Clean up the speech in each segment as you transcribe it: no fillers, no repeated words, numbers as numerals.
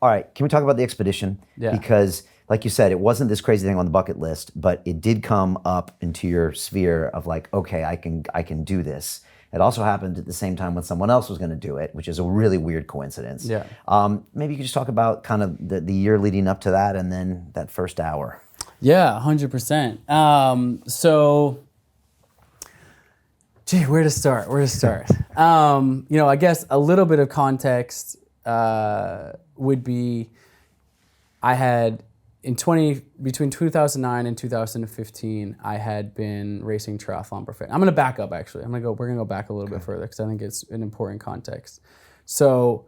All right, can we talk about the expedition? Yeah. Because, like you said, it wasn't this crazy thing on the bucket list, but it did come up into your sphere of like, okay, I can do this. It also happened at the same time when someone else was going to do it, which is a really weird coincidence. Yeah. Maybe you could just talk about kind of the year leading up to that, and then that first hour. Yeah, 100%. So, gee, where to start? I guess a little bit of context would be, I had between 2009 and 2015, I had been racing triathlon professionally. I'm going to back up actually. We're going to go back a little bit further because I think it's an important context. So,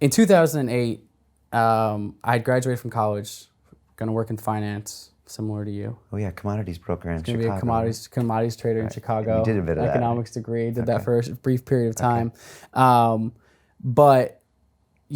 in 2008, I had graduated from college, going to work in finance, similar to you. Oh yeah, commodities broker in Chicago. Be a commodities trader in Chicago. You did a bit of economics that. degree. Did that for a brief period of time. But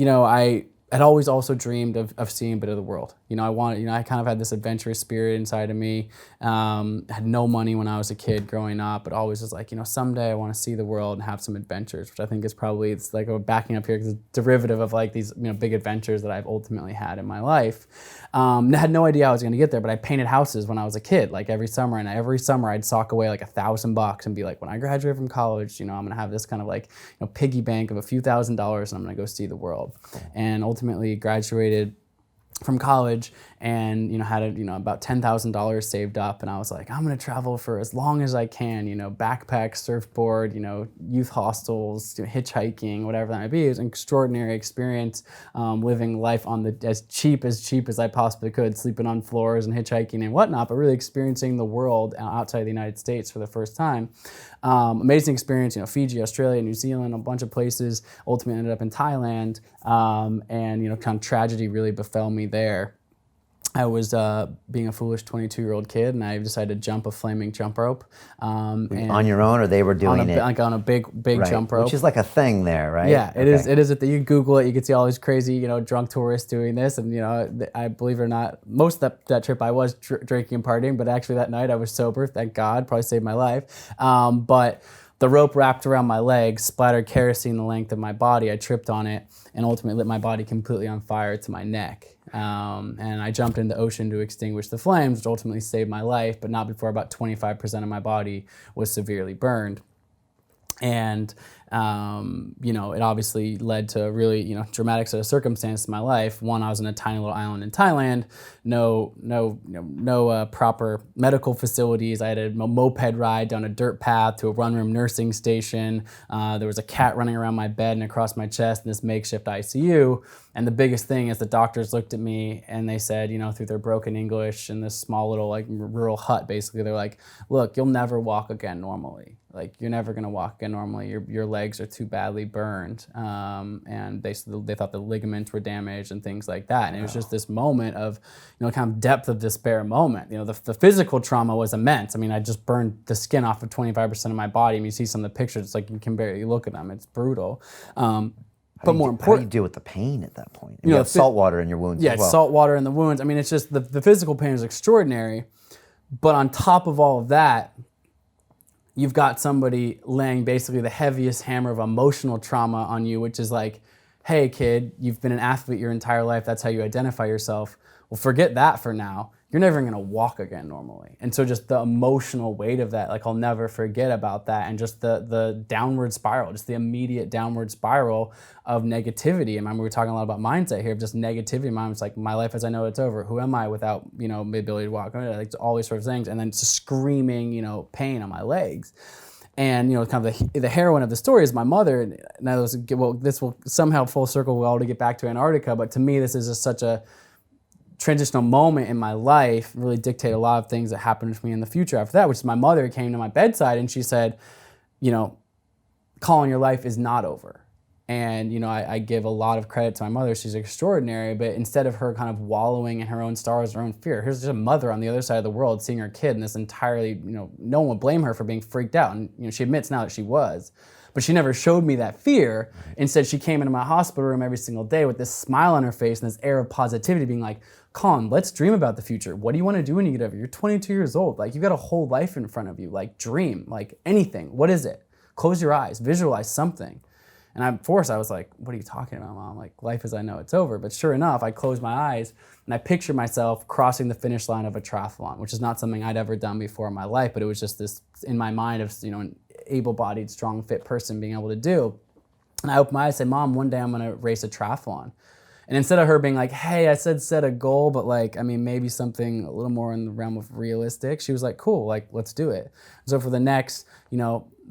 I had always also dreamed of seeing a bit of the world. I kind of had this adventurous spirit inside of me. Had no money when I was a kid growing up, but always was like, someday I want to see the world and have some adventures, which I think is probably, it's like backing up here because it's derivative of like these big adventures that I've ultimately had in my life. I had no idea I was going to get there, but I painted houses when I was a kid, like every summer, and every summer I'd sock away like $1,000 and be like, when I graduate from college, I'm going to have this kind of like piggy bank of a few $1,000s and I'm going to go see the world. And ultimately graduated from college and had about $10,000 saved up, and I was like, I'm gonna travel for as long as I can, backpack, surfboard, youth hostels, hitchhiking, whatever that might be. It was an extraordinary experience, living life on as cheap as I possibly could, sleeping on floors and hitchhiking and whatnot, but really experiencing the world outside the United States for the first time. Amazing experience, Fiji, Australia, New Zealand, a bunch of places. Ultimately ended up in Thailand, and kind of tragedy really befell me there. I was being a foolish 22-year-old kid, and I decided to jump a flaming jump rope. And on your own, or they were doing it? Like on a big right. Jump rope. Which is like a thing there, right? Yeah, it is. It is. You can Google it. You can see all these crazy, drunk tourists doing this. And, I believe it or not, most of that trip I was drinking and partying, but actually that night I was sober, thank God, probably saved my life. But the rope wrapped around my legs, splattered kerosene the length of my body. I tripped on it and ultimately lit my body completely on fire to my neck. And I jumped in the ocean to extinguish the flames, which ultimately saved my life, but not before about 25% of my body was severely burned. And it obviously led to a really, dramatic set of circumstances in my life. One, I was in a tiny little island in Thailand, no proper medical facilities. I had a moped ride down a dirt path to a one-room nursing station. There was a cat running around my bed and across my chest in this makeshift ICU. And the biggest thing is the doctors looked at me and they said, through their broken English in this small little like rural hut, basically, they're like, look, you'll never walk again normally. Like, you're never going to walk again normally. Your legs are too badly burned. And they thought the ligaments were damaged and things like that. And it was just this moment of, kind of depth of despair moment. The physical trauma was immense. I mean, I just burned the skin off of 25% of my body. I mean, you see some of the pictures, it's like you can barely look at them. It's brutal. But more important, how do you deal with the pain at that point? You have salt water in your wounds as well. Yeah, salt water in the wounds. I mean, it's just the physical pain is extraordinary. But on top of all of that, you've got somebody laying basically the heaviest hammer of emotional trauma on you, which is like, hey kid, you've been an athlete your entire life, that's how you identify yourself. Well, forget that for now. You're never gonna walk again normally. And so just the emotional weight of that, like I'll never forget about that, and just the downward spiral, just the immediate downward spiral of negativity. And we were talking a lot about mindset here, of just negativity. Mine was like, my life as I know it's over. Who am I without, the ability to walk? Like all these sorts of things. And then just screaming, pain on my legs. And kind of the heroine of the story is my mother. And this will somehow full circle well to get back to Antarctica. But to me, this is just such a transitional moment in my life, really dictate a lot of things that happened to me in the future after that, which is my mother came to my bedside and she said, Colin, your life is not over. And, I give a lot of credit to my mother. She's extraordinary, but instead of her kind of wallowing in her own stars, her own fear, here's just a mother on the other side of the world seeing her kid in this entirely, no one would blame her for being freaked out. And, she admits now that she was. But she never showed me that fear. Instead, she came into my hospital room every single day with this smile on her face and this air of positivity, being like, Colin, let's dream about the future. What do you want to do when you get over? You're 22 years old. Like, you've got a whole life in front of you. Like, dream, like anything. What is it? Close your eyes, visualize something. And at first I was like, what are you talking about, Mom? Like, life as I know it's over. But sure enough, I closed my eyes and I pictured myself crossing the finish line of a triathlon, which is not something I'd ever done before in my life, but it was just this in my mind of, an able-bodied, strong, fit person being able to do. And I opened my eyes and said, Mom, one day I'm gonna race a triathlon. And instead of her being like, hey, I said set a goal, but like, I mean, maybe something a little more in the realm of realistic, she was like, cool, like, let's do it. So for the next,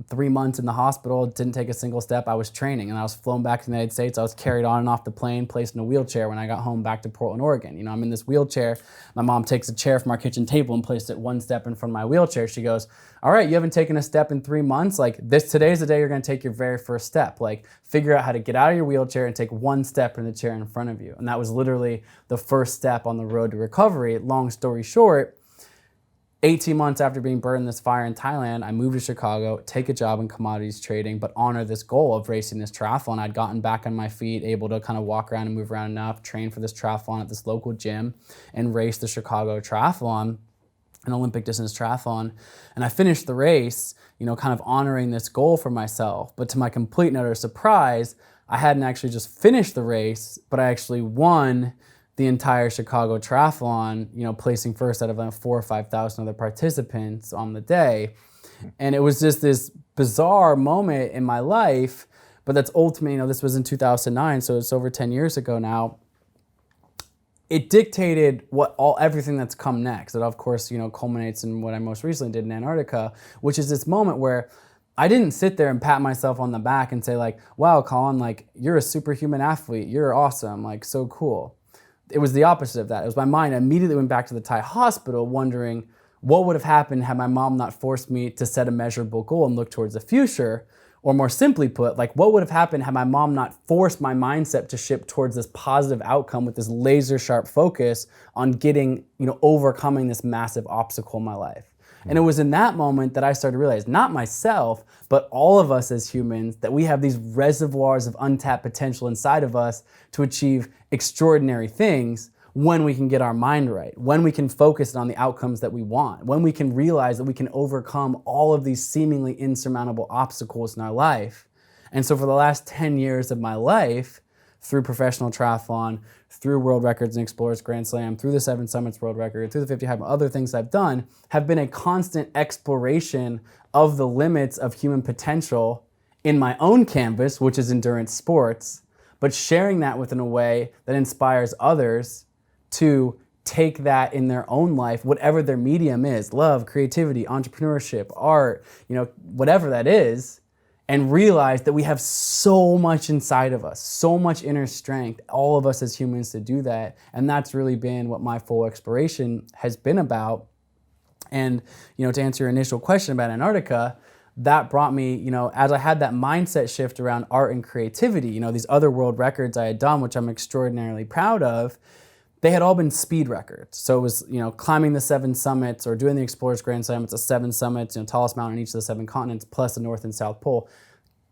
3 months in the hospital, didn't take a single step. I was training and I was flown back to the United States. I was carried on and off the plane, placed in a wheelchair when I got home back to Portland, Oregon. I'm in this wheelchair. My mom takes a chair from our kitchen table and placed it one step in front of my wheelchair. She goes, all right, you haven't taken a step in 3 months. Like today's the day you're gonna take your very first step. Like figure out how to get out of your wheelchair and take one step in the chair in front of you. And that was literally the first step on the road to recovery. Long story short, 18 months after being burned in this fire in Thailand, I moved to Chicago, take a job in commodities trading, but honor this goal of racing this triathlon. I'd gotten back on my feet, able to kind of walk around and move around enough, train for this triathlon at this local gym, and race the Chicago Triathlon, an Olympic distance triathlon. And I finished the race, kind of honoring this goal for myself. But to my complete and utter surprise, I hadn't actually just finished the race, but I actually won the entire Chicago Triathlon, placing first out of 4,000 or 5,000 other participants on the day. And it was just this bizarre moment in my life, but that's ultimately, this was in 2009, so it's over 10 years ago now. It dictated everything that's come next. That of course, culminates in what I most recently did in Antarctica, which is this moment where I didn't sit there and pat myself on the back and say like, wow, Colin, like you're a superhuman athlete, you're awesome, like so cool. It was the opposite of that. It was my mind. I immediately went back to the Thai hospital wondering what would have happened had my mom not forced me to set a measurable goal and look towards the future. Or more simply put, like what would have happened had my mom not forced my mindset to shift towards this positive outcome with this laser sharp focus on getting, overcoming this massive obstacle in my life. And it was in that moment that I started to realize, not myself, but all of us as humans, that we have these reservoirs of untapped potential inside of us to achieve extraordinary things when we can get our mind right, when we can focus on the outcomes that we want, when we can realize that we can overcome all of these seemingly insurmountable obstacles in our life. And so for the last 10 years of my life, through professional triathlon, through World Records and Explorers Grand Slam, through the 7 Summits World Record, through the 50 High, other things I've done, have been a constant exploration of the limits of human potential in my own canvas, which is endurance sports, but sharing that within a way that inspires others to take that in their own life, whatever their medium is, love, creativity, entrepreneurship, art, whatever that is, and realize that we have so much inside of us, so much inner strength, all of us as humans to do that. And that's really been what my full exploration has been about. And, to answer your initial question about Antarctica, that brought me, as I had that mindset shift around art and creativity, these other world records I had done, which I'm extraordinarily proud of, they had all been speed records. So it was, climbing the 7 summits or doing the Explorers Grand Slam. It's a 7 summits, tallest mountain in each of the 7 continents, plus the North and South Pole,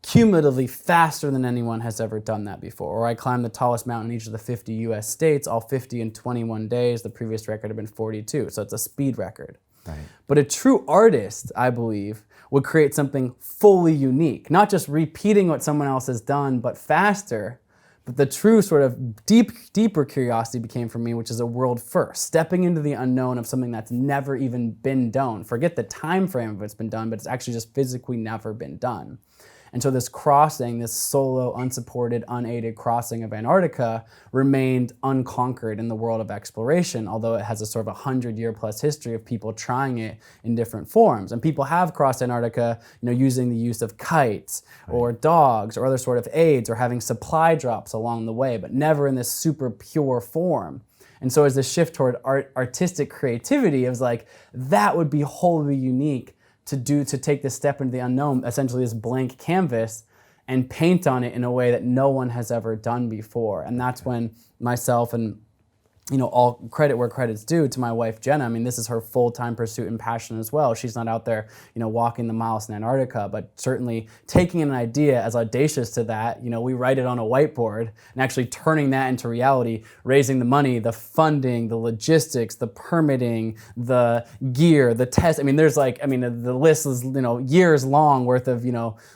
cumulatively faster than anyone has ever done that before. Or I climbed the tallest mountain in each of the 50 US states, all 50 in 21 days. The previous record had been 42. So it's a speed record. Right. But a true artist, I believe, would create something fully unique, not just repeating what someone else has done, but faster. But the true sort of deeper curiosity became for me, which is a world first, stepping into the unknown of something that's never even been done. Forget the time frame of it's been done, but it's actually just physically never been done. And so this crossing, this solo, unsupported, unaided crossing of Antarctica remained unconquered in the world of exploration, although it has a sort of 100-year plus history of people trying it in different forms. And people have crossed Antarctica, using the use of kites or dogs or other sort of aids or having supply drops along the way, but never in this super pure form. And so as the shift toward artistic creativity, it was like, that would be wholly unique to take this step into the unknown, essentially this blank canvas, and paint on it in a way that no one has ever done before. And that's when myself and all credit where credit's due to my wife, Jenna. I mean, this is her full-time pursuit and passion as well. She's not out there, walking the miles in Antarctica, but certainly taking an idea as audacious to that, we write it on a whiteboard and actually turning that into reality, raising the money, the funding, the logistics, the permitting, the gear, the test. I mean, the list is, years long worth of,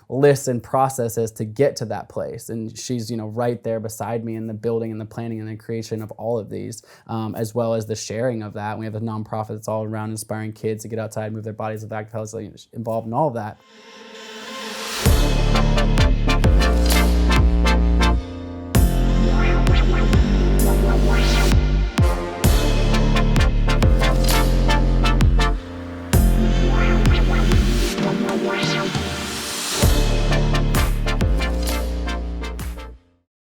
lists and processes to get to that place. And she's, right there beside me in the building and the planning and the creation of all of these. As well as the sharing of that. We have a nonprofit that's all around inspiring kids to get outside, move their bodies with active health, so involved in all of that.